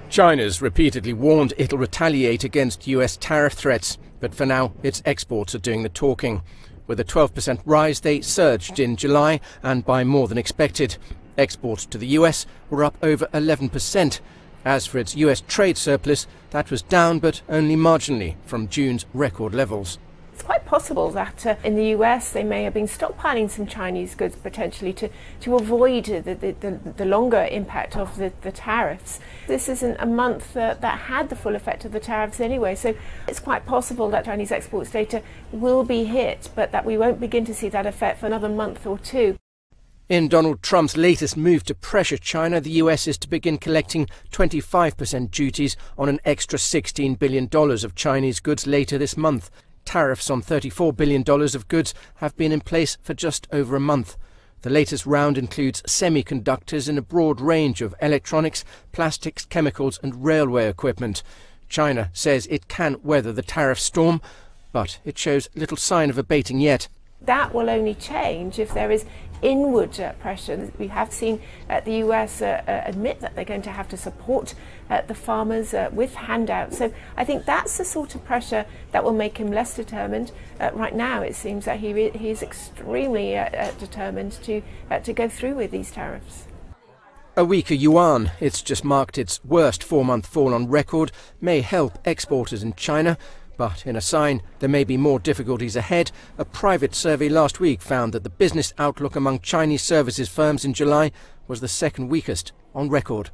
China's repeatedly warned it'll retaliate against US tariff threats, but for now its exports are doing the talking. With a 12% rise, they surged in July and by more than expected. Exports to the US were up over 11%. As for its US trade surplus, that was down but only marginally from June's record levels. It's quite possible that in the US they may have been stockpiling some Chinese goods potentially to avoid the longer impact of the tariffs. This isn't a month that had the full effect of the tariffs anyway, so it's quite possible that Chinese exports data will be hit, but that we won't begin to see that effect for another month or two. In Donald Trump's latest move to pressure China, the US is to begin collecting 25% duties on an extra $16 billion of Chinese goods later this month. Tariffs on $34 billion of goods have been in place for just over a month. The latest round includes semiconductors in a broad range of electronics, plastics, chemicals and railway equipment. China says it can weather the tariff storm, but it shows little sign of abating yet. That will only change if there is inward pressure. We have seen the US admit that they're going to have to support the farmers with handouts. So I think that's the sort of pressure that will make him less determined. Right now it seems that he is extremely determined to go through with these tariffs. A weaker yuan, it's just marked its worst 4-month fall on record, may help exporters in China. But in a sign there may be more difficulties ahead, a private survey last week found that the business outlook among Chinese services firms in July was the second weakest on record.